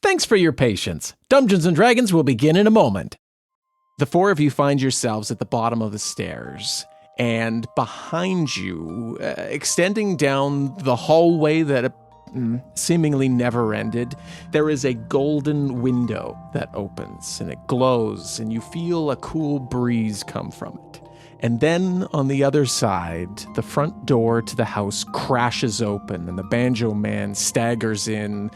Thanks for your patience. Dungeons and Dragons will begin in a moment. The four of you find yourselves at the bottom of the stairs, and behind you, extending down the hallway that seemingly never ended, there is a golden window that opens, and it glows, and you feel a cool breeze come from it. And then on the other side, the front door to the house crashes open, and the Banjo Man staggers in,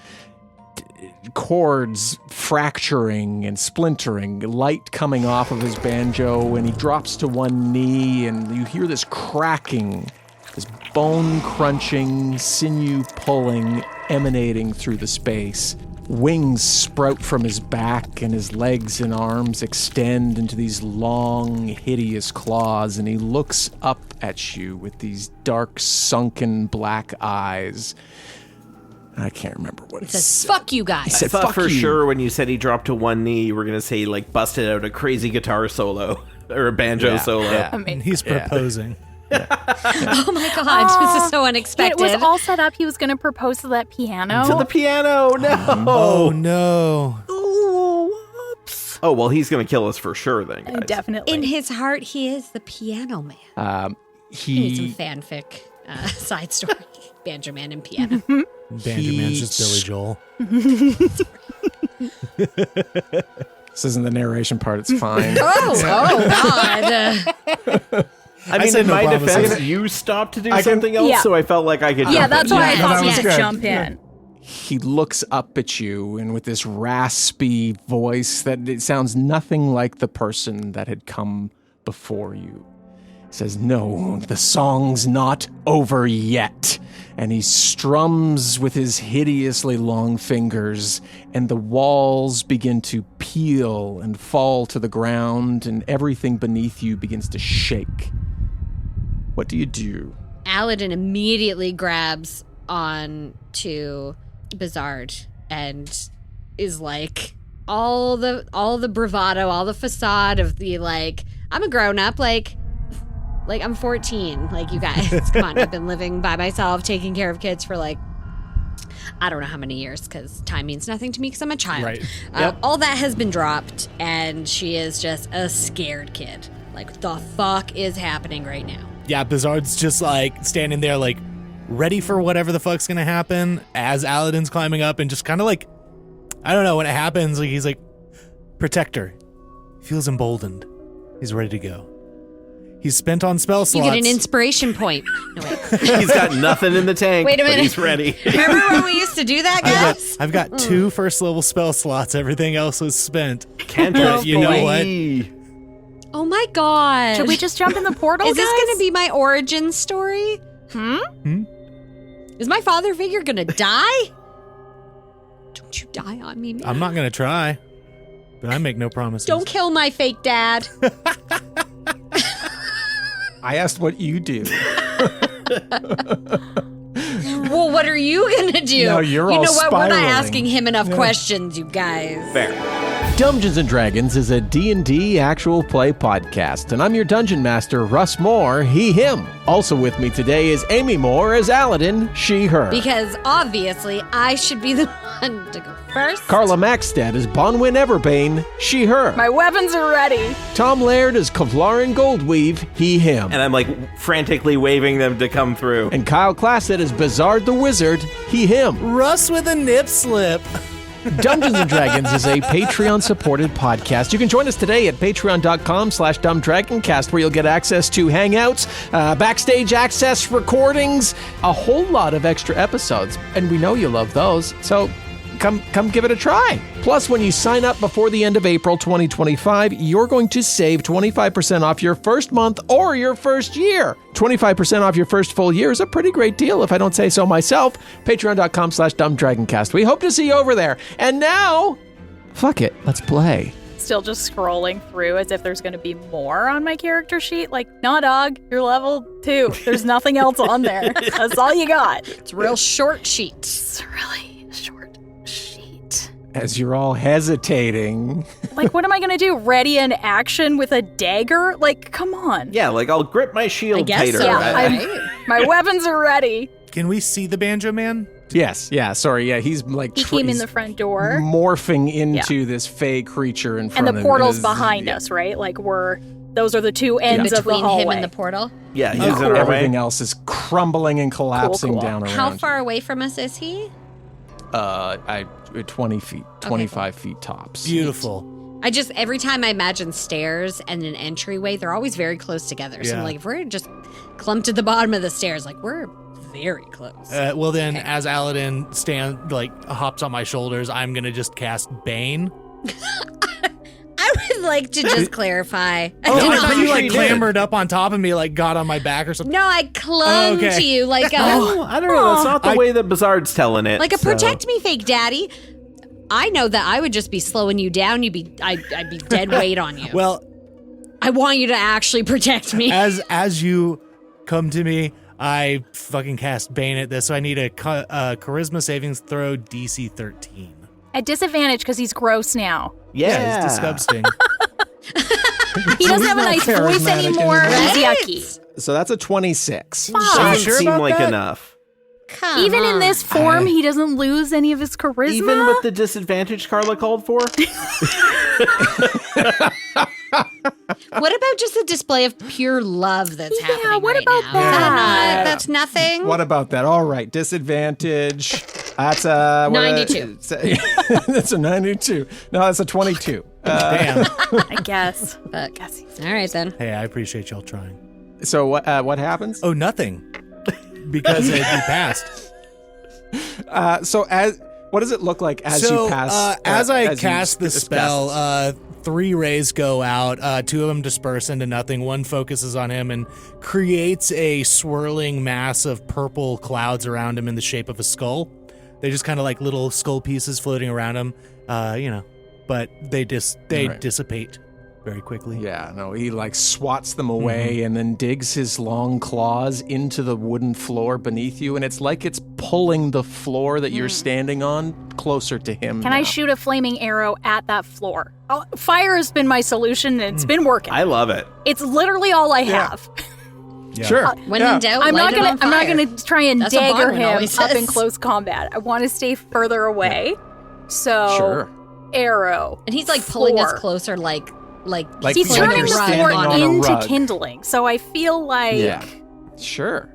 chords fracturing and splintering, light coming off of his banjo, and he drops to one knee, and you hear this cracking, this bone-crunching, sinew-pulling emanating through the space. Wings sprout from his back, and his legs and arms extend into these long, hideous claws, and he looks up at you with these dark, sunken black eyes. I can't remember what he says. Fuck you guys. I thought for sure when you said he dropped to one knee, you were going to say, like, busted out a crazy guitar solo or a banjo solo. Yeah. I mean, he's proposing. Yeah. Oh my God, this is so unexpected. It was all set up. He was going to propose to that piano. To the piano, no. Oh, no. Oh, whoops. Oh, well, he's going to kill us for sure then, guys. Definitely. In his heart, he is the piano man. He needs some fanfic side story. Banjo Man and piano. Banjo Man's just Billy Joel. This isn't the narration part, it's fine. God. I mean, in my defense, you stopped to do something else, so I felt like I could jump in. That's why I thought you could jump in. He looks up at you, and with this raspy voice that it sounds nothing like the person that had come before you, says, "No, the song's not over yet." And he strums with his hideously long fingers, and the walls begin to peel and fall to the ground, and everything beneath you begins to shake. What do you do? Aladdin immediately grabs on to Bizarre and is like, all the bravado, all the facade of the, like, I'm a grown-up, like I'm 14, like, you guys, come on, I've been living by myself, taking care of kids for, like, I don't know how many years, because time means nothing to me because I'm a child. Right. All that has been dropped, and she is just a scared kid. Like, what the fuck is happening right now? Yeah, Bizarre's just, like, standing there, like, ready for whatever the fuck's gonna happen as Aladdin's climbing up, and just kind of, like, I don't know, when it happens, like, he's like, protector. He feels emboldened. He's ready to go. He's spent on spell slots. You get an inspiration point. No, wait. He's got nothing in the tank. Wait a minute. But he's ready. Remember when we used to do that, guys? I've got 2 first-level spell slots. Everything else was spent. Cantrip, you know what? Oh my God. Should we just jump in the portal, Is this going to be my origin story? Hmm? Is my father figure going to die? Don't you die on me, man. I'm not going to try, but I make no promises. Don't kill my fake dad. I asked what you do. Well, what are you going to do? No, you're all You know what? spiraling. We're not asking him enough questions, you guys. Fair. Dungeons & Dragons is a D&D actual play podcast, and I'm your Dungeon Master, Russ Moore, he, him. Also with me today is Amy Moore as Aladdin, she, her. Because obviously, I should be the one to go first. Carla Maxted as Bonwyn Everbane, she, her. My weapons are ready. Tom Laird as Kevlarin Goldweave, he, him. And I'm, like, frantically waving them to come through. And Kyle Classett as Bizarre the Wizard, he, him. Russ with a nip slip. Dungeons & Dragons is a Patreon-supported podcast. You can join us today at patreon.com/dumbdragoncast, where you'll get access to hangouts, backstage access, recordings, a whole lot of extra episodes. And we know you love those, so come give it a try. Plus, when you sign up before the end of April 2025, you're going to save 25% off your first month or your first year. 25% off your first full year is a pretty great deal, if I don't say so myself. Patreon.com/dumbdragoncast. We hope to see you over there. And now, fuck it, let's play. Still just scrolling through as if there's going to be more on my character sheet. Like, nah, dog, you're level 2. There's nothing else on there. That's all you got. It's a real short sheet. It's really short sheet. As you're all hesitating. Like, what am I going to do? Ready in action with a dagger? Like, come on. Yeah, like, I'll grip my shield I guess tighter. so. My weapons are ready. Can we see the Banjo Man? correct? Yes, yeah, sorry, yeah, he's like He came in the front door. morphing into this fey creature in front And of the him. portal's behind us, right? Like those are the two ends of the Between hallway. him and the portal. Yeah, he's Yeah, in our everything way. else is crumbling and collapsing Cool. down around. How far away from us is he? 20 feet, 25 feet tops. Beautiful. Every time I imagine stairs and an entryway, they're always very close together. So Yeah. I'm like, if we're just clumped at the bottom of the stairs, like we're very close. Well, then, as Aladdin hops on my shoulders, I'm gonna just cast Bane. I would like to just clarify. Oh, I thought you sure you did. clambered up on top of me, got on my back or something. No, I clung Okay. to you like a I don't know. That's not the way that Bizarre's telling it. like a so- protect me, fake daddy. I know that I would just be slowing you down. I'd be dead weight on you. Well, I want you to actually protect me. as you come to me, I fucking cast Bane at this, so I need a charisma savings throw DC 13. At disadvantage because he's gross now. Yeah. It's disgusting. He doesn't have a nice voice charismatic anymore. anymore. He's yucky. So that's a 26. Doesn't sure seem about like that? enough. Come Even in on. this form, he doesn't lose any of his charisma. Even with the disadvantage Carla called for? What about just a display of pure love that's Yeah, happening what right about now? that? Is that not- that's nothing. What about that? All right, disadvantage. That's a... 92. That's a 92. No, that's a 22. Damn. I guess. But, all right then. Hey, I appreciate y'all trying. So what happens? Oh, nothing. Because you passed. So what does it look like as you pass? As I you cast the pass spell, 3 rays go out. 2 of them disperse into nothing. 1 focuses on him and creates a swirling mass of purple clouds around him in the shape of a skull. They just kind of like little skull pieces floating around him, but they Right. dissipate very quickly. Yeah, no, he like swats them away and then digs his long claws into the wooden floor beneath you, and it's like it's pulling the floor that you're standing on closer to him. Can I now. shoot a flaming arrow at that floor? Oh, fire has been my solution, and it's been working. I love it. It's literally all I have. Yeah. Sure. When yeah. in doubt, I'm light not it on gonna fire. try and That's what dagger Bonwin him always up in says. close combat. I want to stay further away. So Sure. arrow. And he's like pulling us floor. closer, like He's like turning you're the standing floor on a into rug. kindling. So I feel like Yeah. Sure.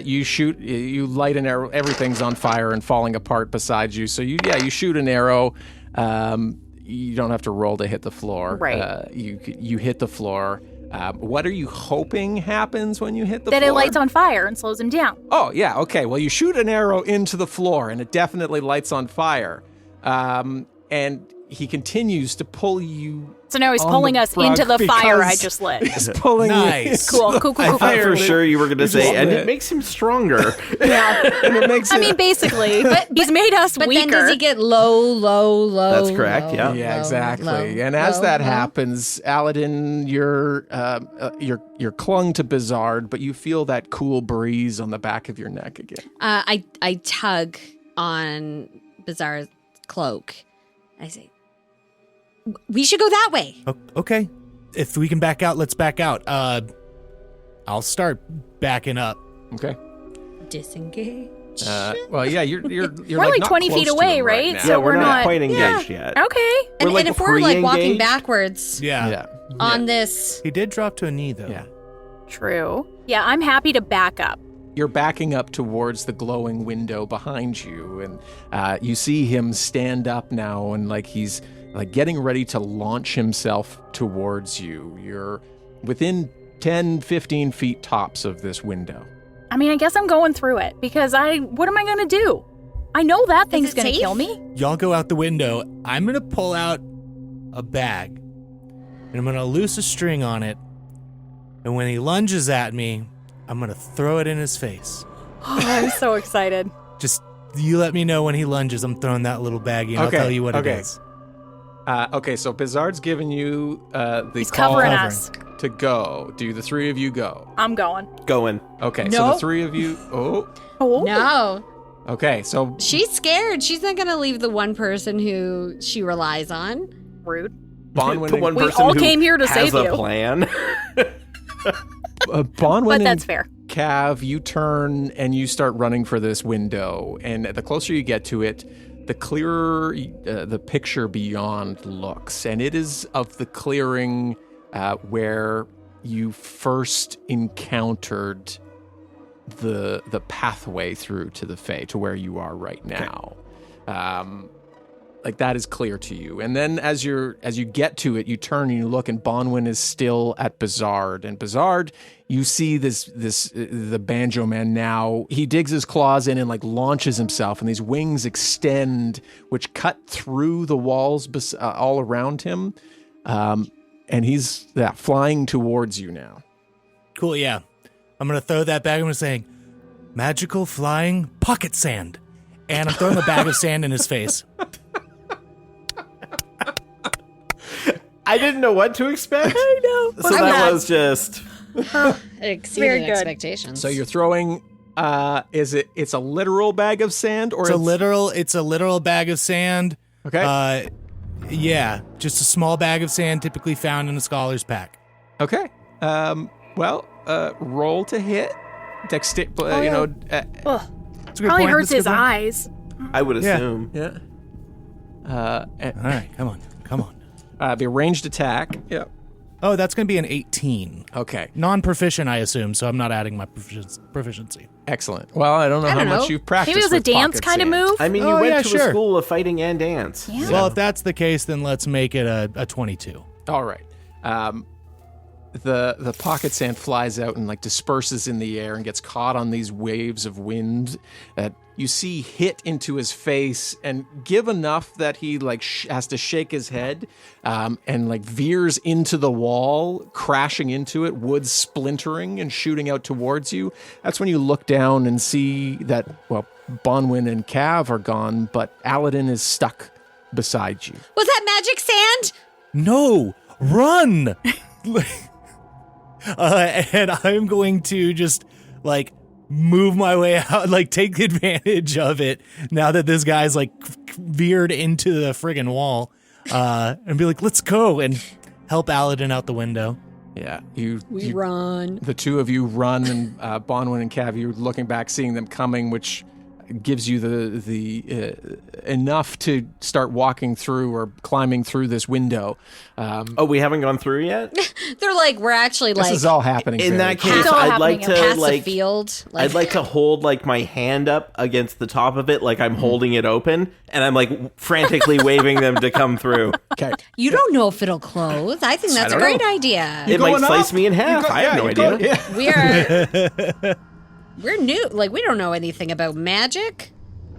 You shoot, you light an arrow, everything's on fire and falling apart beside you. So you shoot an arrow. You don't have to roll to hit the floor. Right. You hit the floor. What are you hoping happens when you hit the that floor? it lights on fire and slows him down. Oh, yeah, okay. Well, you shoot an arrow into the floor, and it definitely lights on fire. And he continues to pull you. So now he's on pulling the us into the rug fire I because just lit. He's pulling Nice. Cool. I thought for Fire. sure you were going to You say, just and lit. it makes him stronger. Yeah. you. And it makes I it- mean, basically, he's made us But weaker. then does he get low? That's correct, yeah. Yeah, low, exactly. low, and as low, that low. happens, Aladdin, you're clung to Bizarre, but you feel that cool breeze on the back of your neck again. I tug on Bizarre's cloak. I say, we should go that way. Okay. If we can back out, let's back out. I'll start backing up. Okay. Disengage. Well, yeah, you're We're like like not 20 close feet to away, him right? now. So yeah, we're we're not not- quite engaged yet. Okay. And, like and if we're like walking pre-engaged? backwards Yeah. Yeah. on this, He did drop to a knee, though. Yeah. True. Yeah, I'm happy to back up. You're backing up towards the glowing window behind you, and you see him stand up now, and like he's like getting ready to launch himself towards you. You're within 10, 15 feet tops of this window. I mean, I guess I'm going through it because what am I going to do? I know that thing's it going to safe? kill me. Y'all go out the window. I'm going to pull out a bag, and I'm going to loose a string on it. And when he lunges at me, I'm going to throw it in his face. I'm so excited. Just, you let me know when he lunges. I'm throwing that little baggie, and Okay, I'll tell you what okay. it is. Okay, so Bizarre's given you the He's call covering us. to go. Do the three of you go? I'm going. Going. Okay, so No. the three of you. Oh, Oh. no, okay. So she's scared. She's not going to leave the one person who she relies on. Rude. Bonwin The one We person all who came here to has save a you. plan. Bonwin But and that's fair. Cav, you turn and you start running for this window. And the closer you get to it, the clearer the picture beyond looks. And it is of the clearing where you first encountered the pathway through to the Fae, to where you are right now. Like that is clear to you. And then as you get to it, you turn and you look, and Bonwin is still at Bizarre. And Bizarre, you see the Banjo Man now. He digs his claws in and like launches himself, and these wings extend, which cut through the walls all around him. And he's flying towards you now. Cool, yeah. I'm going to throw that bag. I'm saying, magical flying pocket sand. And I'm throwing the bag of sand in his face. I didn't know what to expect. I know. So that was just... Exceeded Very good. expectations. So you're throwing, it's a literal bag of sand, or It's a literal bag of sand. Okay. Yeah, just a small bag of sand typically found in a scholar's pack. Okay. Roll to hit. It's a good Probably point. hurts That's a his good point. eyes. I would assume. Yeah. All right, come on. Be a ranged attack. Yeah. Oh, that's going to be an 18. Okay. Non-proficient, I assume, so I'm not adding my proficiency. Excellent. Well, I don't know how much you've practiced. Maybe it was a with dance pocket kind of sand. move. I mean, you Oh, went yeah, to sure. a school of fighting and dance. Yeah. Well, if that's the case, then let's make it a 22. All right. The pocket sand flies out and like disperses in the air and gets caught on these waves of wind that you see hit into his face and give enough that he like has to shake his head and like veers into the wall, crashing into it, wood splintering and shooting out towards you. That's when you look down and see that, well, Bonwin and Cav are gone, but Aladdin is stuck beside you. Was that magic sand? No, run! And I'm going to just like move my way out, like take advantage of it now that this guy's like veered into the friggin' wall, and be like, let's go, and help Aladdin out the window. Yeah, We run. the two of you run, and Bonwin and Cav, you're looking back, seeing them coming, which gives you the enough to start walking through or climbing through this window. Oh, we haven't gone through yet? They're like, we're actually This like is all happening. In very that quick. case, It's all I'd like happening to past the like field. I'd like to hold like my hand up against the top of it, like I'm holding it open, and I'm like frantically waving them to come through. Okay. You don't know if it'll close. I think that's a don't great know. idea. It might going slice up? me in half. I have no idea. We are. We're new. Like, we don't know anything about magic.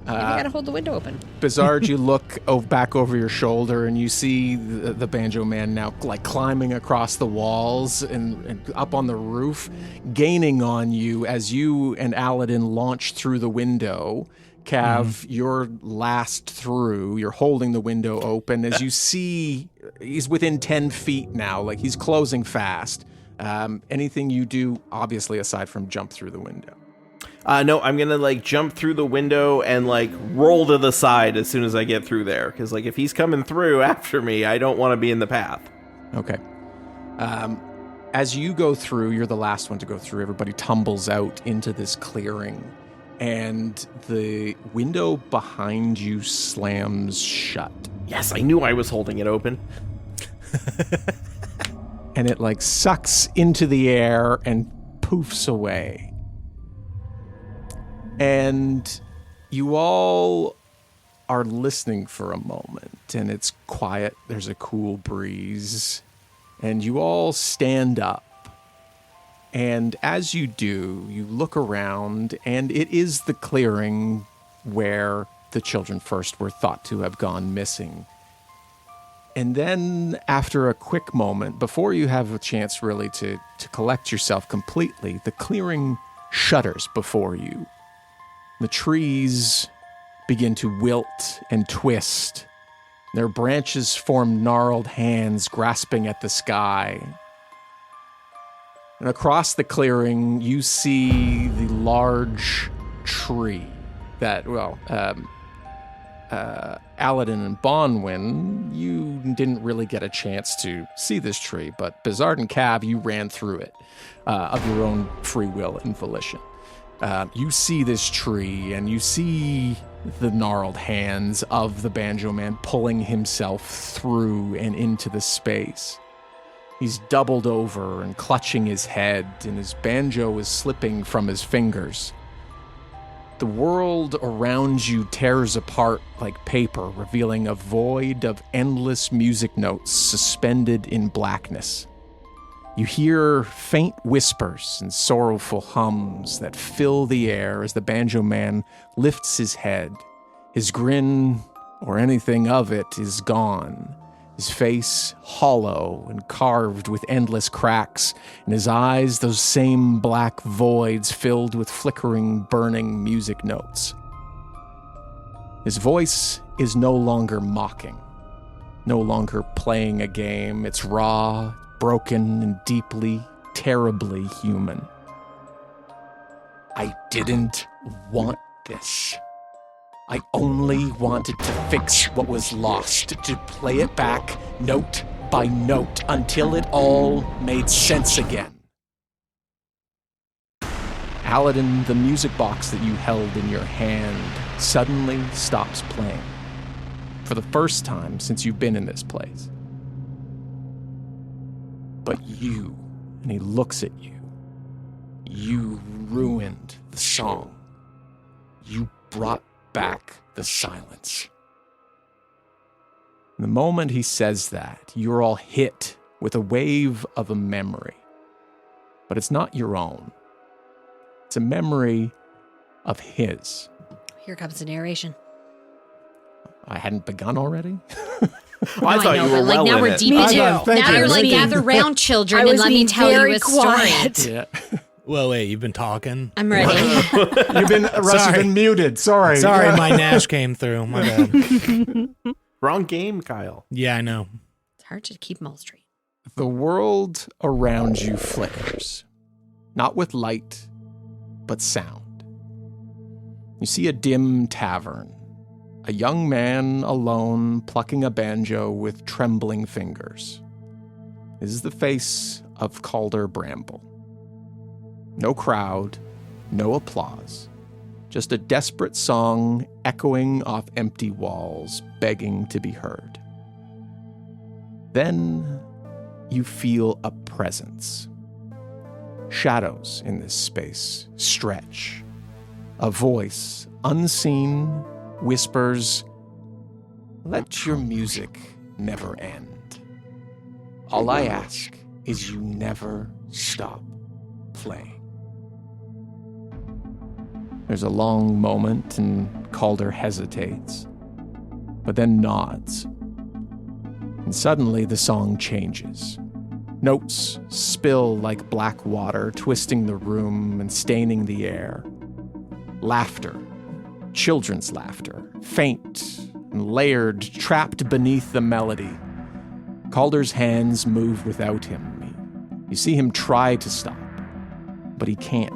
Maybe we gotta hold the window open. Bizarre, you look back over your shoulder and you see the Banjo Man now like climbing across the walls and up on the roof, gaining on you as you and Aladdin launch through the window. Cav, you're last through. You're holding the window open as you see he's within 10 feet now. Like he's closing fast. Anything you do, obviously, aside from jump through the window? No, I'm gonna like jump through the window and like roll to the side as soon as I get through there. Because like if he's coming through after me, I don't want to be in the path. Okay. As you go through, you're the last one to go through. Everybody tumbles out into this clearing, and the window behind you slams shut. Yes, I knew I was holding it open. And it like sucks into the air and poofs away. And you all are listening for a moment, and it's quiet. There's a cool breeze, and you all stand up. And as you do, you look around, and it is the clearing where the children first were thought to have gone missing. And then, after a quick moment, before you have a chance really to collect yourself completely, the clearing shudders before you. The trees begin to wilt and twist. Their branches form gnarled hands grasping at the sky. And across the clearing, you see the large tree that, Aladdin and Bonwin, you didn't really get a chance to see this tree, but Bizarre and Cav, you ran through it of your own free will and volition. You see this tree, and you see the gnarled hands of the Banjo Man pulling himself through and into the space. He's doubled over and clutching his head, and his banjo is slipping from his fingers. The world around you tears apart like paper, revealing a void of endless music notes suspended in blackness. You hear faint whispers and sorrowful hums that fill the air as the Banjo Man lifts his head. His grin, or anything of it, is gone. His face hollow and carved with endless cracks, and his eyes those same black voids filled with flickering, burning music notes. His voice is no longer mocking, no longer playing a game. It's raw, broken, and deeply, terribly human. I didn't want this. I only wanted to fix what was lost, to play it back note by note until it all made sense again. Aladdin, the music box that you held in your hand, suddenly stops playing. For the first time since you've been in this place. But you, and he looks at you, you ruined the song. You brought back the silence. The moment he says that, you're all hit with a wave of a memory. But it's not your own. It's a memory of his. Here comes the narration. I hadn't begun already? I thought you were well now in we're it. deep Me into too. it. Thank Now you. you're like, Thank you. gather round, children, I and was let me being tell you very a story. quiet. Yeah. Well, wait, you've been talking? I'm ready. Russ, you've been muted. Sorry. Sorry, my Nash came through. My bad. Wrong game, Kyle. Yeah, I know. It's hard to keep them all straight. The world around you flickers, not with light, but sound. You see a dim tavern, a young man alone plucking a banjo with trembling fingers. This is the face of Calder Bramble. No crowd, no applause, just a desperate song echoing off empty walls, begging to be heard. Then you feel a presence. Shadows in this space stretch. A voice, unseen, whispers, "Let your music never end. All I ask is you never stop playing." There's a long moment, and Calder hesitates, but then nods. And suddenly the song changes. Notes spill like black water, twisting the room and staining the air. Laughter, children's laughter, faint and layered, trapped beneath the melody. Calder's hands move without him. You see him try to stop, but he can't.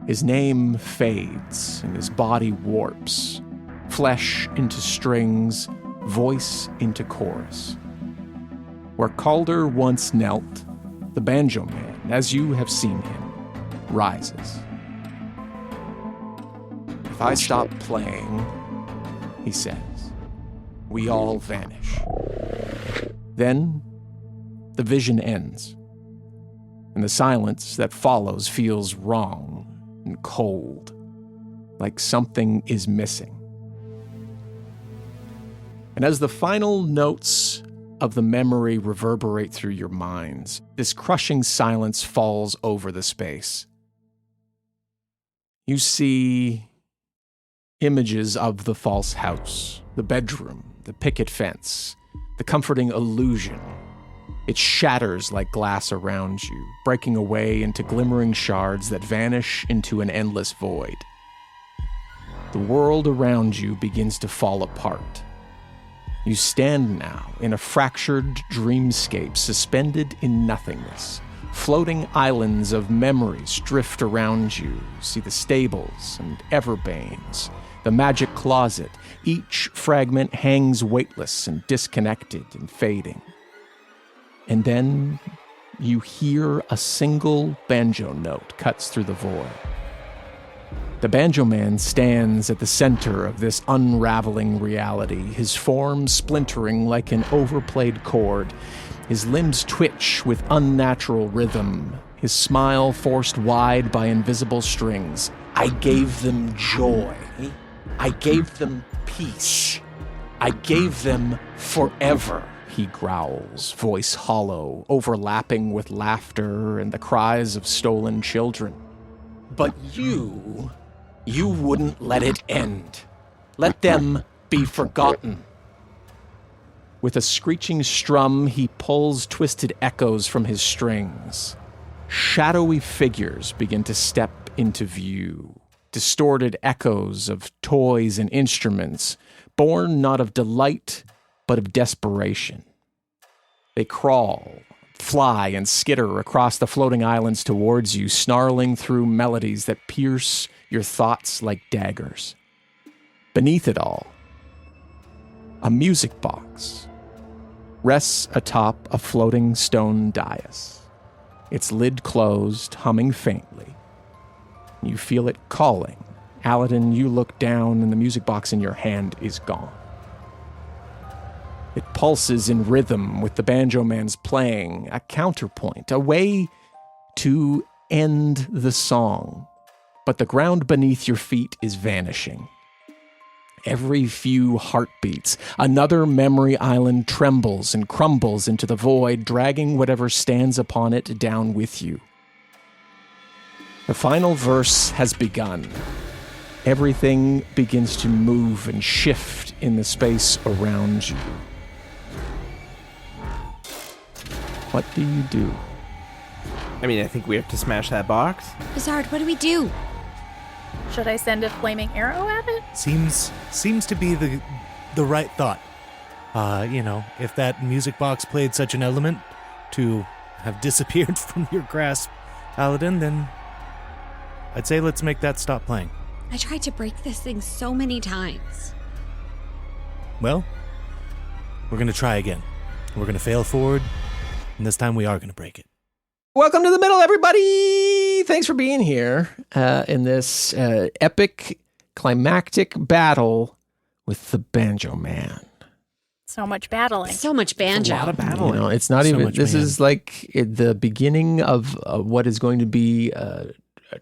His name fades and his body warps, flesh into strings, voice into chorus. Where Calder once knelt, the Banjo Man, as you have seen him, rises. "If I stop playing," he says, "we all vanish." Then the vision ends, and the silence that follows feels wrong and cold, like something is missing. And as the final notes of the memory reverberate through your minds, this crushing silence falls over the space. You see images of the false house, the bedroom, the picket fence, the comforting illusion. It shatters like glass around you, breaking away into glimmering shards that vanish into an endless void. The world around you begins to fall apart. You stand now in a fractured dreamscape suspended in nothingness. Floating islands of memories drift around you. See the stables and Everbanes, the magic closet. Each fragment hangs weightless and disconnected and fading. And then you hear a single banjo note cuts through the void. The Banjo Man stands at the center of this unraveling reality, his form splintering like an overplayed chord, his limbs twitch with unnatural rhythm, his smile forced wide by invisible strings. I gave them joy. I gave them peace. I gave them forever, he growls, voice hollow, overlapping with laughter and the cries of stolen children. But you wouldn't let it end. Let them be forgotten. With a screeching strum, he pulls twisted echoes from his strings. Shadowy figures begin to step into view, distorted echoes of toys and instruments, born not of delight, but of desperation. They crawl, fly, and skitter across the floating islands towards you, snarling through melodies that pierce your thoughts like daggers. Beneath it all, a music box rests atop a floating stone dais, its lid closed, humming faintly. You feel it calling. Aladdin, you look down and the music box in your hand is gone. It pulses in rhythm with the Banjo Man's playing, a counterpoint, a way to end the song. But the ground beneath your feet is vanishing. Every few heartbeats, another memory island trembles and crumbles into the void, dragging whatever stands upon it down with you. The final verse has begun. Everything begins to move and shift in the space around you. What do you do? I mean, I think we have to smash that box. Bizarre, what do we do? Should I send a flaming arrow at it? Seems to be the right thought. If that music box played such an element to have disappeared from your grasp, Aladdin, then I'd say let's make that stop playing. I tried to break this thing so many times. Well, we're going to try again. We're going to fail forward, and this time we are going to break it. Welcome to the middle, everybody! Thanks for being here in this epic, climactic battle with the Banjo Man. So much battling. So much banjo. A lot of battling. It's not So even. much This man. is like the beginning of what is going to be a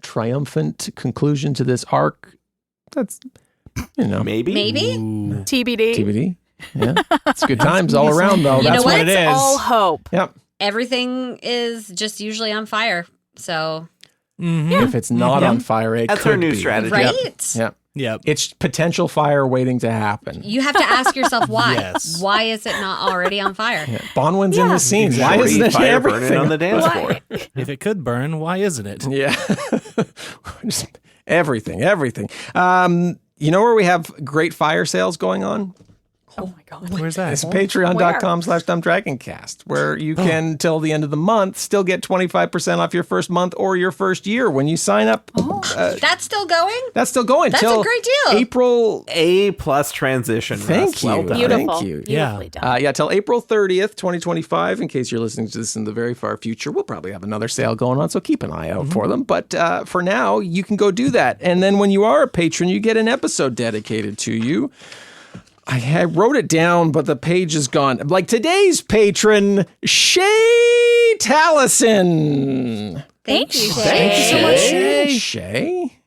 triumphant conclusion to this arc. That's Maybe? Maybe? Ooh. TBD. TBD. Yeah, it's good times all around, though. You know That's what it It's is. all hope. Yep. Everything is just usually on fire. So, Mhm. If it's not on fire, it That's could our new be. strategy. right? Yep. Yep. It's potential fire waiting to happen. You have to ask yourself why. Yes. Why is it not already on fire? Bonwin's in the scene. Why Shorty isn't it fire everything? burning on the dance Why? floor? If it could burn, why isn't it? Yeah. Just everything. You know where we have great fire sales going on? Oh my god. Where's that? It's patreon.com/dumbdragoncast, where you can, till the end of the month, still get 25% off your first month or your first year when you sign up. That's still going? That's still going. That's till a great deal. April. A+ transition. Thank Russ. you. Well done. Beautiful. Thank you. Beautifully done. Till April 30th, 2025, in case you're listening to this in the very far future. We'll probably have another sale going on, so keep an eye out for them. But for now, you can go do that. And then when you are a patron, you get an episode dedicated to you. I wrote it down, but the page is gone. Like today's patron, Shay Tallison. Thank you, Shay. Thank you so much, Shay.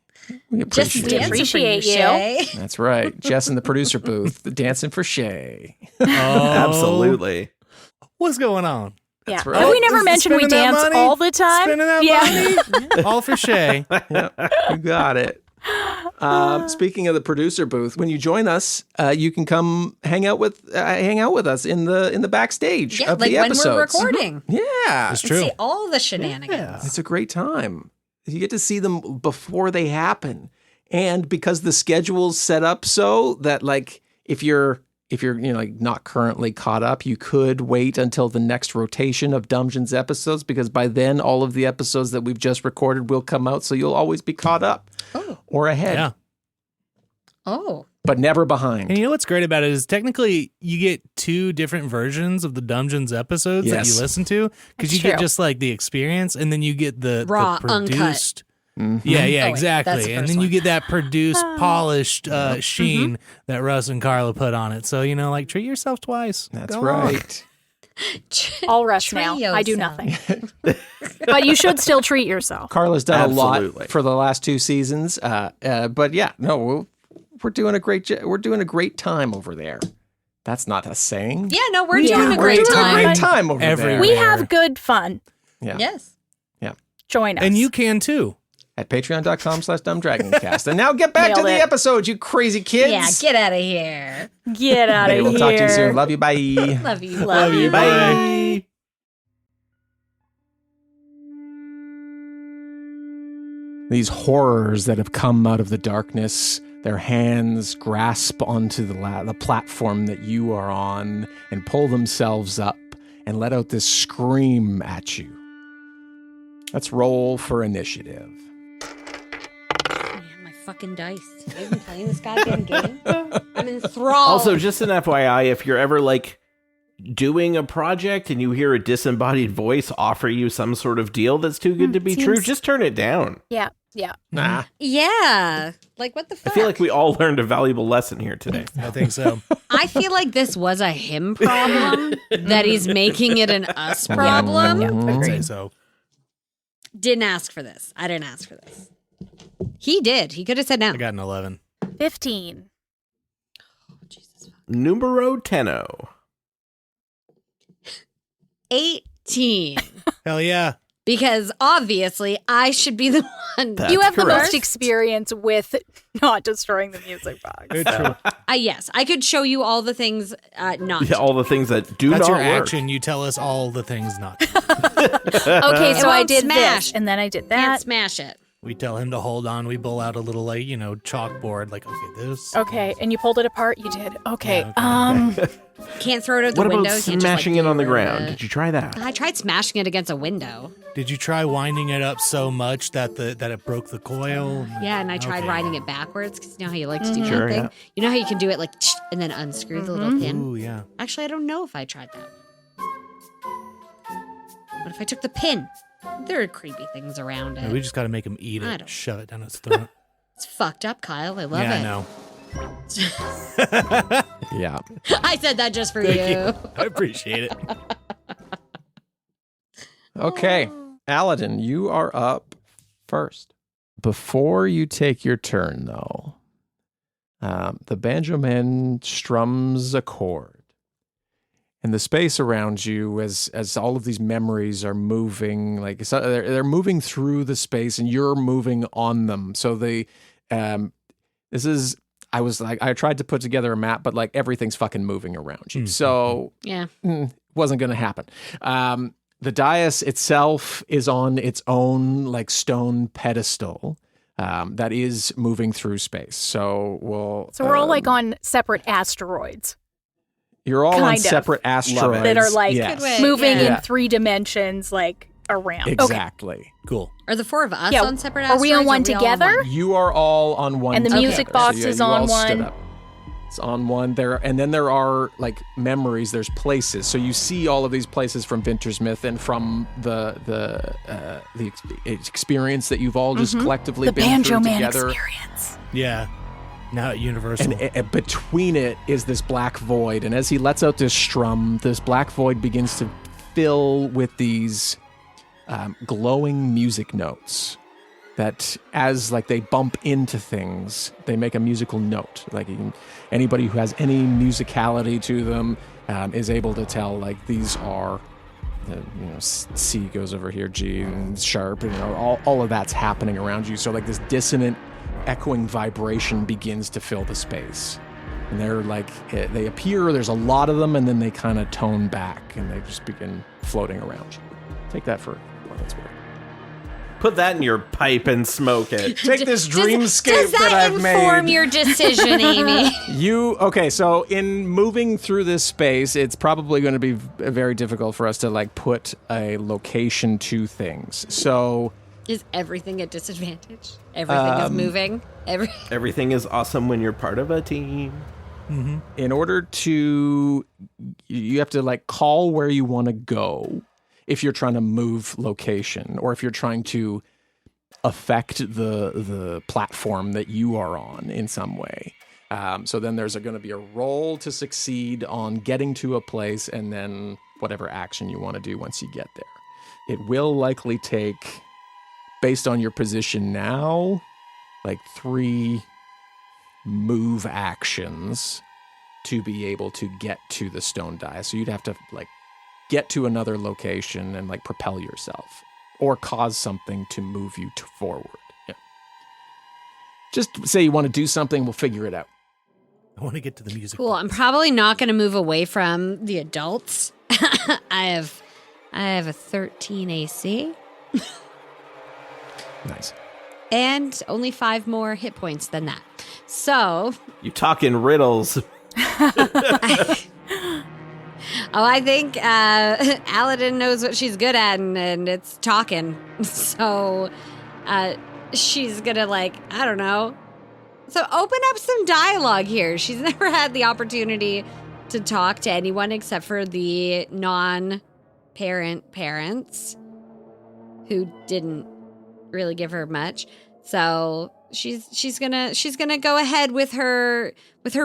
We Just appreciate it. dancing Appreciate for you, you. Shay. That's right. Jess in the producer booth, dancing for Shay. Absolutely. What's going on? Yeah. right. Have we never mentioned we Spending that dance money? all the time? Spending that yeah. All for Shay. You got it. Speaking of the producer booth, when you join us, you can come hang out with us in the backstage Yeah, of like the when episodes. we're recording. Yeah, It's And true. see all the shenanigans. it's a great time. You get to see them before they happen, and because the schedule's set up so that like if you're like not currently caught up, you could wait until the next rotation of Dumbgeons episodes, because by then all of the episodes that we've just recorded will come out, so you'll always be caught up or ahead. Yeah. Oh. but never behind. And you know what's great about it is technically you get 2 different versions of the Dumbgeons episodes that Yes. you listen to, because you true. get just like the experience, and then you get the Raw, produced. Mhm. Yeah, Oh, wait, that's exactly. the And first then you one. get that produced, polished sheen that Russ and Carla put on it. So, like, treat yourself twice. That's Go on. right. I'll rest now. Treat I do yourself. nothing. But you should still treat yourself. Carla's done Absolutely. a lot for the last 2 seasons, but yeah, no, we're doing a great time over there. That's not a saying. Yeah, no, we're Yeah. doing a We're great Doing a time. great time over Everywhere. there. We have good fun. Yeah. Yes. Join us. And you can too. At patreon.com/dumbdragoncast. And now get back to Nailed the it. episode, you crazy kids. Yeah, get out of here. Get out Okay, of we'll here. talk to you soon. Love you. Bye. Love you. Love you. Bye. These horrors that have come out of the darkness, their hands grasp onto the platform that you are on and pull themselves up and let out this scream at you. Let's roll for initiative. Man, my fucking dice. I've been playing this goddamn game. I'm enthralled. Also, just an FYI, if you're ever like doing a project and you hear a disembodied voice offer you some sort of deal that's too good to be true, seems- just turn it down. Yeah. Nah. yeah. Like, what the I fuck? feel like we all learned a valuable lesson here today. I think so. I feel like this was a him problem, that he's making it an us problem. I'd say so. Didn't ask for this. I didn't ask for this. He did. He could have said no. I got an 11. 15. Numero tenno. 18. Hell yeah. Because obviously I should be the one. That's You have the correct. most experience with not destroying the music box. Very true. Yes, I could show you all the things not. Yeah, all the things that do That's not your work. action. You tell us all the things not. Okay, so I won't did smash. this, and then I did Can't that. smash it. We tell him to hold on. We pull out a little, like, chalkboard. Like, okay, this. Okay, and you pulled it apart. You did. Okay. Yeah, Can't throw it out the What window. about Can't just, smashing it on the throw ground? it. Did you try that? I tried smashing it against a window. Did you try winding it up so much that it broke the coil? Yeah, and I tried Okay. riding it backwards because you know how you like to do Sure, that thing. yeah. You know how you can do it like and then unscrew the little pin. Ooh, yeah. Actually, I don't know if I tried that. What if I took the pin? There are creepy things around it. Yeah, we just got to make him eat I it, don't- shove it down his throat. It's fucked up, Kyle. I love yeah, it. I know. Yeah. I said that just for Thank you. you. I appreciate it. Okay. Aladdin, you are up first. Before you take your turn, though, the Banjo Man strums a chord. And the space around you, as all of these memories are moving, like so they're moving through the space, and you're moving on them. So this is. I was like, I tried to put together a map, but like everything's fucking moving around you. So Yeah. wasn't going to happen. The dais itself is on its own like stone pedestal that is moving through space. So we're all like on separate asteroids you're all on kind of. separate asteroids that are like Yes. Good way. moving Yeah. in 3 dimensions, like around. Okay. Exactly. Cool. Are the four of us Yeah, on separate are we on asteroids, one or are we all together? one? You are all on one, And the together. music box So, yeah, is you on all stood one. up. It's on one there, and then there are like memories. There's places, so you see all of these places from Vintersmith and from the experience that you've all just collectively The been Banjo through Man together. experience. Yeah. Now at Universal. And between it is this black void, and as he lets out this strum, this black void begins to fill with these glowing music notes that, as like they bump into things, they make a musical note. Like anybody who has any musicality to them is able to tell. Like these are, C goes over here, G and sharp, all of that's happening around you. So like this dissonant, echoing vibration begins to fill the space. And they're like, they appear, there's a lot of them, and then they kind of tone back and they just begin floating around you. Take that for what it's worth. Put that in your pipe and smoke it. Take this Does dreamscape that I've inform made. your decision, Amy? So in moving through this space, it's probably going to be very difficult for us to like put a location to things. So Is everything at disadvantage? Everything is moving? Everything is awesome when you're part of a team. In order to, you have to like call where you want to go if you're trying to move location or if you're trying to affect the platform that you are on in some way. So then there's going to be a roll to succeed on getting to a place and then whatever action you want to do once you get there. It will likely take, based on your position now, like 3 move actions to be able to get to the stone die. So you'd have to like get to another location and like propel yourself or cause something to move you forward. Yeah. Just say you want to do something, we'll figure it out. I want to get to the music. Cool. I'm probably not going to move away from the adults. I have a 13 AC. Nice. And only 5 more hit points than that. So... You talk in riddles. I think Aladdin knows what she's good at, and it's talking. So she's going to, like, I don't know. So open up some dialogue here. She's never had the opportunity to talk to anyone except for the non-parent parents who didn't really give her much. So she's gonna go ahead with her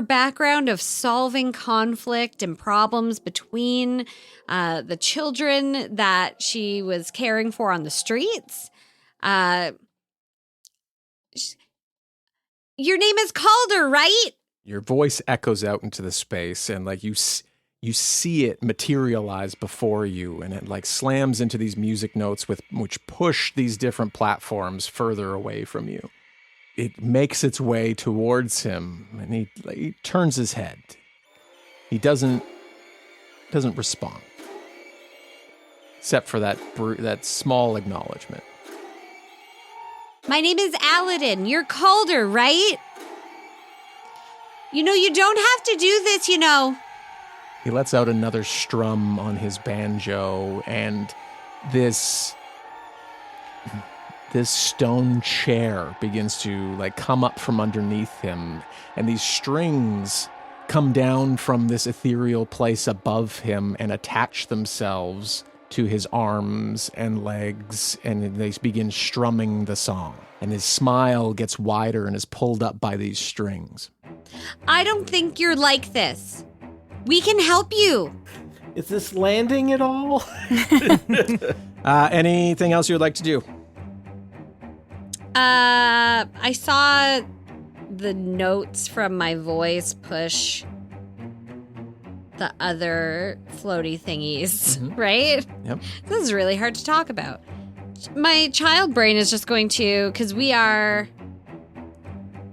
background of solving conflict and problems between the children that she was caring for on the streets. Your name is Calder, right? Your voice echoes out into the space, and like you see it materialize before you, and it like slams into these music notes which push these different platforms further away from you. It makes its way towards him, and he turns his head. He doesn't respond, except for that small acknowledgement. My name is Aladdin. You're Calder, right? You know, you don't have to do this, you know. He lets out another strum on his banjo, and this stone chair begins to like come up from underneath him, and these strings come down from this ethereal place above him and attach themselves to his arms and legs, and they begin strumming the song. And his smile gets wider and is pulled up by these strings. I don't think you're like this. We can help you. Is this landing at all? Anything else you would like to do? I saw the notes from my voice push the other floaty thingies, right? Yep. This is really hard to talk about. My child brain is just going to, because we are...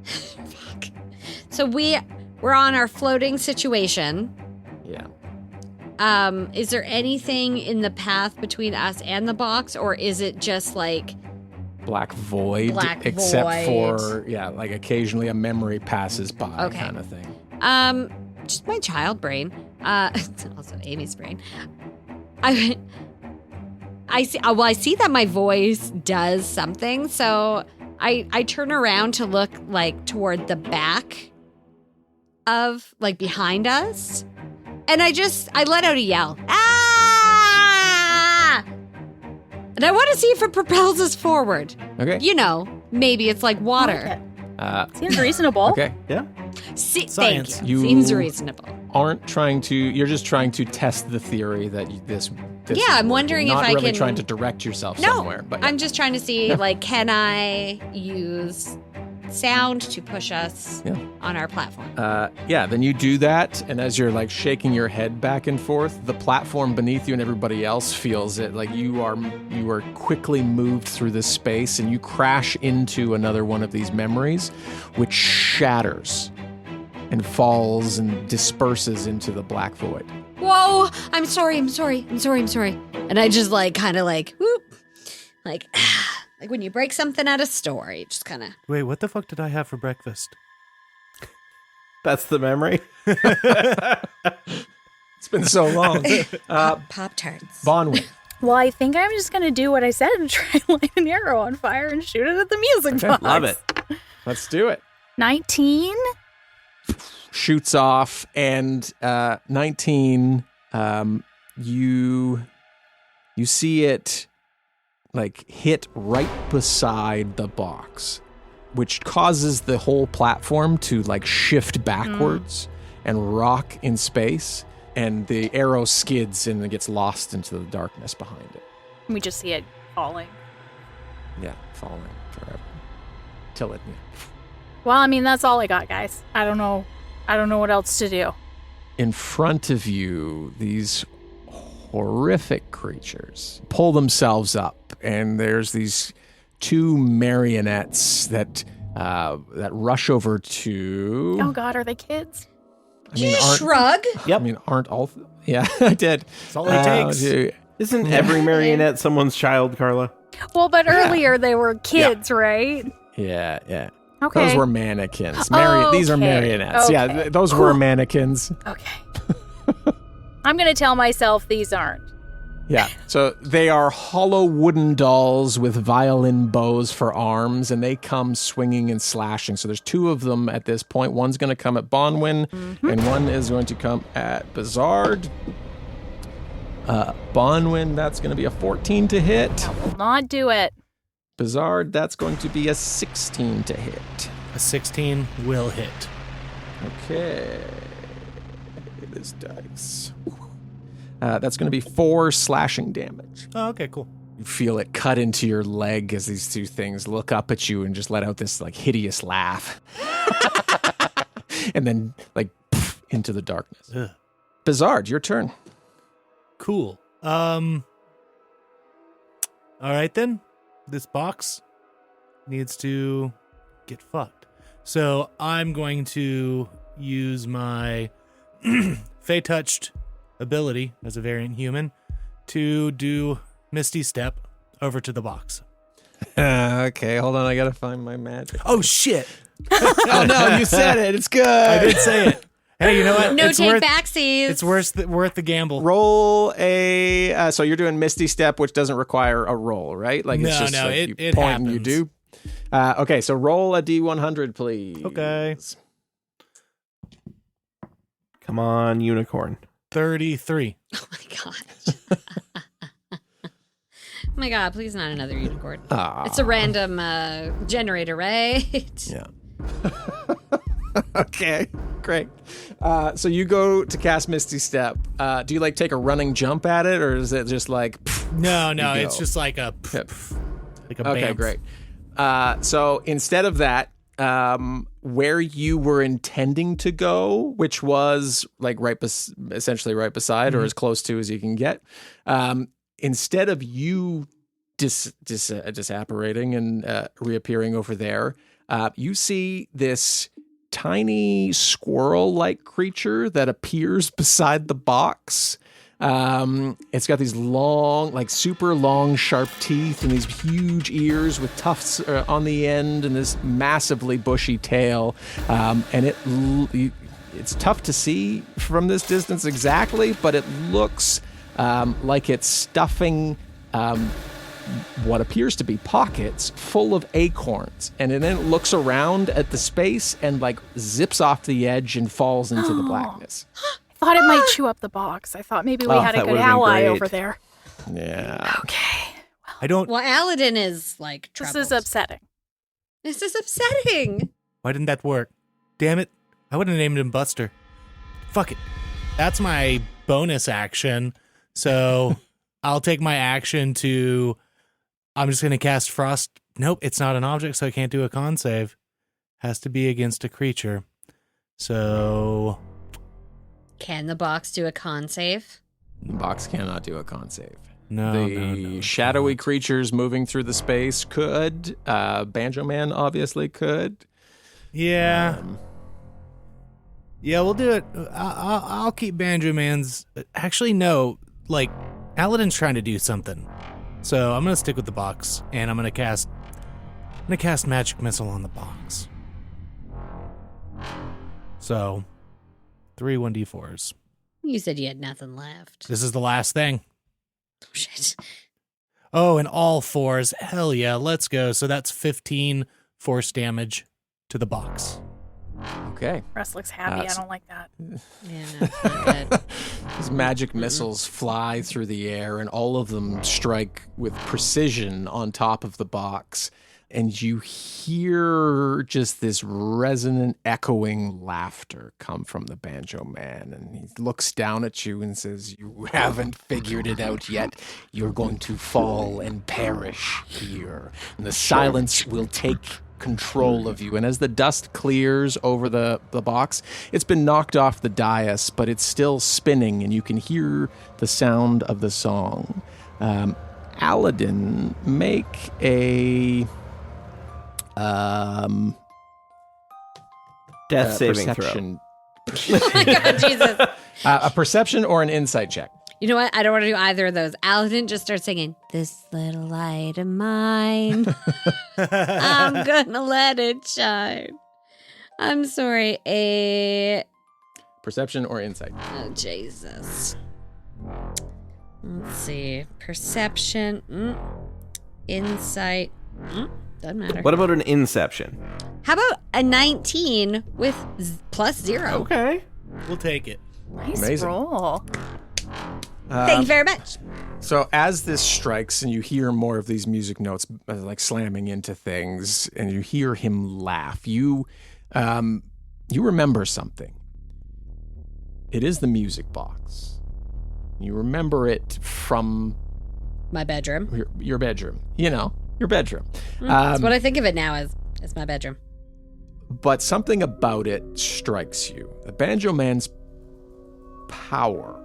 Fuck. So we're on our floating situation. Yeah. Is there anything in the path between us and the box, or is it just like... Black void, except for, like occasionally a memory passes by kind of thing. Just my child brain. Also Amy's brain. I see that my voice does something, so I turn around to look like toward the back of like behind us, and I let out a yell. Ah! And I want to see if it propels us forward. Okay. You know, maybe it's like water. Seems reasonable. Okay. Yeah. Thank Science. you. Seems reasonable. You're just trying to test the theory that this Yeah, is I'm wondering not if I really can... trying to direct yourself No, somewhere. But I'm just trying to see, like, can I use sound to push us on our platform? then you do that, and as you're like shaking your head back and forth, the platform beneath you and everybody else feels it. Like you are quickly moved through this space, and you crash into another one of these memories, which shatters and falls and disperses into the black void. Whoa! I'm sorry. And I just like kind of like whoop, like like when you break something at a store, you just kind of. Wait, what the fuck did I have for breakfast? That's the memory. It's been so long. Pop-Tarts. Bonwin. Well, I think I'm just going to do what I said and try and light an arrow on fire and shoot it at the music box. Love it. Let's do it. 19? Shoots off, and 19, you see it like hit right beside the box, which causes the whole platform to like shift backwards and rock in space, and the arrow skids and it gets lost into the darkness behind it. We just see it falling. Yeah, falling forever. Till it... Well, I mean, that's all I got, guys. I don't know what else to do. In front of you, these horrific creatures pull themselves up, and there's these two marionettes that rush over to... Oh, God, are they kids? I mean, Shrug. Yep. I mean, aren't all... Yeah, I did. That's all it takes. Isn't every marionette someone's child, Carla? Well, but earlier they were kids, right? Yeah. Okay. Those were mannequins. These are Okay. marionettes. Okay. Yeah, those were mannequins. Okay. I'm going to tell myself these aren't. Yeah, so they are hollow wooden dolls with violin bows for arms, and they come swinging and slashing. So there's two of them at this point. One's going to come at Bonwin, and one is going to come at Bizarre. Bonwin, that's going to be a 14 to hit. I will not do it. Bizarre, that's going to be a 16 to hit. A 16 will hit. Okay. It is dice. That's going to be 4 slashing damage. Oh, okay, cool. You feel it cut into your leg as these two things look up at you and just let out this like hideous laugh. And then like into the darkness. Ugh. Bizarre, your turn. Cool. All right then. This box needs to get fucked. So I'm going to use my Fey Touched ability as a variant human to do Misty Step over to the box. Okay, hold on. I got to find my magic. Oh, shit. Oh, no, you said it. It's good. I did say it. Hey, you know what? No it's take worth, backsies. It's worth the gamble. Roll a... so you're doing Misty Step, which doesn't require a roll, right? Like it's just like you it point happens. and you do. Okay, so roll a D100, please. Okay. Come on, unicorn. 33. Oh my god. Oh my god, please not another unicorn. It's a random generator, right? Yeah. Okay, great. So you go to cast Misty Step. Do you like take a running jump at it, or is it just like... No, you go? it's just like a Yep. like a Okay, bamf. great. So instead of that, where you were intending to go, which was like essentially right beside or as close to as you can get, instead of you disapparating and reappearing over there, you see this tiny squirrel-like creature that appears beside the box. It's got these long, like super long, sharp teeth and these huge ears with tufts on the end and this massively bushy tail. And it's tough to see from this distance exactly, but it looks like it's stuffing what appears to be pockets full of acorns. And then it looks around at the space and like zips off the edge and falls into the blackness. Thought it might chew up the box. I thought maybe we had a that good would've been ally great. over there. Yeah. Okay. I don't. Well, Aladdin is like This troubled. is upsetting. This is upsetting. Why didn't that work? Damn it. I would have named him Buster. Fuck it. That's my bonus action. So I'll take my action to... I'm just going to cast Frost. Nope, it's not an object, so I can't do a con save. Has to be against a creature. So... Can the box do a con save? The box cannot do a con save. No, The shadowy creatures moving through the space could. Banjo Man obviously could. Yeah. Yeah, we'll do it. I'll keep Banjo Man's... Actually, no. Like, Aladdin's trying to do something. So I'm going to stick with the box, and I'm going to cast Magic Missile on the box. So, 3 1d4s. You said you had nothing left. This is the last thing. Oh, shit. Oh, and all 4s. Hell yeah, let's go. So that's 15 force damage to the box. Okay. Russ looks happy. I don't like that. Yeah, no, it's not good. These magic missiles fly through the air, and all of them strike with precision on top of the box. And you hear just this resonant, echoing laughter come from the Banjo Man. And he looks down at you and says, "You haven't figured it out yet. You're going to fall and perish here. And the silence will take control of you." And as the dust clears over the box, it's been knocked off the dais, but it's still spinning, and you can hear the sound of the song. Aladdin, make a Death saving perception. Oh my God, Jesus. A perception or an insight check. You know what? I don't want to do either of those. Aladdin just starts singing, "This little light of mine, I'm gonna let it shine." I'm sorry. Perception or insight. Oh, Jesus. Let's see. Perception. Insight. Doesn't matter. What about an inception? How about a 19 with +0? Okay. We'll take it. Nice Amazing. roll. Thank you very much. So as this strikes and you hear more of these music notes like slamming into things, and you hear him laugh, you remember something. It is the music box. You remember it from My bedroom. your bedroom. You know, your bedroom. That's what I think of it now as my bedroom. But something about it strikes you. The Banjo Man's power.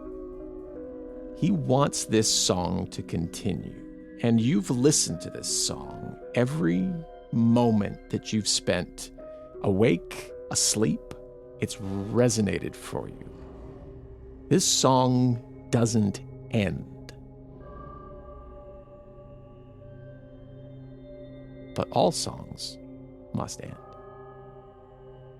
He wants this song to continue. And you've listened to this song every moment that you've spent awake, asleep. It's resonated for you. This song doesn't end. But all songs must end.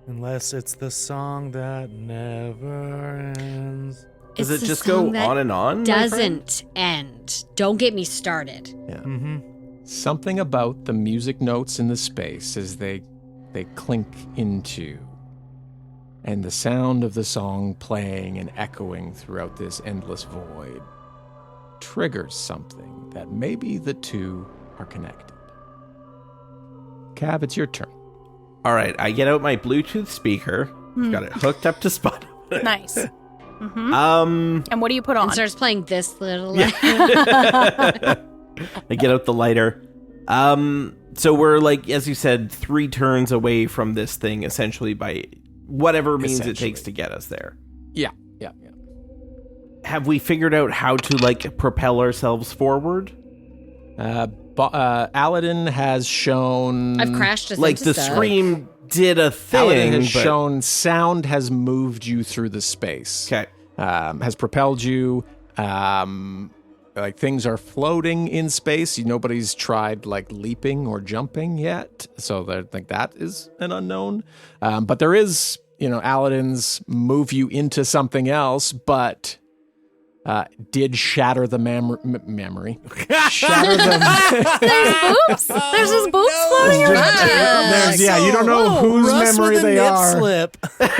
Unless it's the song that never ends. Does It's it the just go song that on and on? my friend? Doesn't end. Don't get me started. Yeah. Mm-hmm. Something about the music notes in the space as they clink into, and the sound of the song playing and echoing throughout this endless void triggers something that maybe the two are connected. Cav, it's your turn. All right, I get out my Bluetooth speaker. Got it hooked up to Spotify. Nice. And what do you put And on? starts playing this little. I get out the lighter. So we're like, as you said, 3 turns away from this thing, essentially, by whatever means it takes to get us there. Yeah. Have we figured out how to like propel ourselves forward? Aladdin has shown... I've crashed us Like into the stuff. scream did a thing. Aladdin has but- shown sound has moved you through the space. Okay. Has propelled you. Like things are floating in space. Nobody's tried like leaping or jumping yet, so like that is an unknown. But there is, Aladdin's move you into something else, but did shatter the memory. Shatter the. There's boobs. There's just boobs floating around. There's, you don't know whose Russ memory with a they nip are. Slip. Well,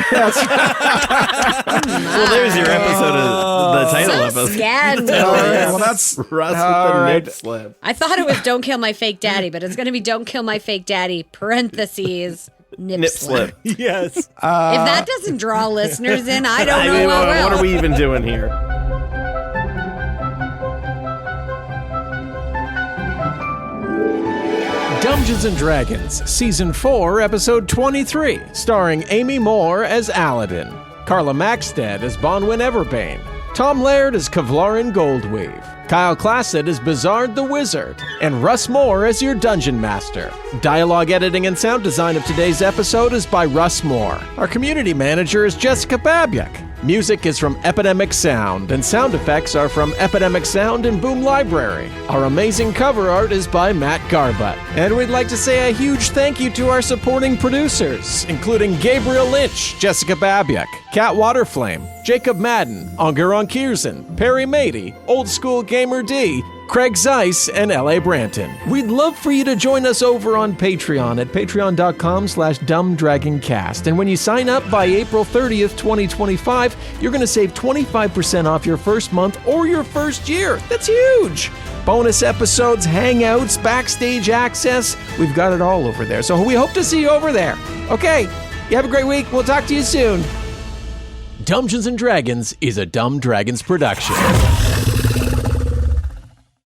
there's your episode of the title So episode. scandalous. All right, well, that's Russ with all the right. nip slip. I thought it was "Don't Kill My Fake Daddy," but it's going to be "Don't Kill My Fake Daddy" (parentheses nip slip). Slip. Yes. If that doesn't draw listeners in, I don't know what will. What are we even doing here? Dungeons & Dragons, Season 4, Episode 23, starring Amy Moore as Aladdin, Carla Maxted as Bonwyn Everbane, Tom Laird as Kevlarin Goldweave, Kyle Classett as Bizarre the Wizard, and Russ Moore as your Dungeon Master. Dialogue editing and sound design of today's episode is by Russ Moore. Our community manager is Jessica Babiak. Music is from Epidemic Sound, and sound effects are from Epidemic Sound and Boom Library. Our amazing cover art is by Matt Garbutt. And we'd like to say a huge thank you to our supporting producers, including Gabriel Lynch, Jessica Babiak, Kat Waterflame, Jacob Madden, Ongeron Kiersen, Perry Mady, Old School Gamer D, Craig Zeiss, and L.A. Branton. We'd love for you to join us over on Patreon at patreon.com/dumbdragoncast. And when you sign up by April 30th, 2025, you're going to save 25% off your first month or your first year. That's huge! Bonus episodes, hangouts, backstage access. We've got it all over there. So we hope to see you over there. Okay, you have a great week. We'll talk to you soon. Dungeons & Dragons is a Dumb Dragons production.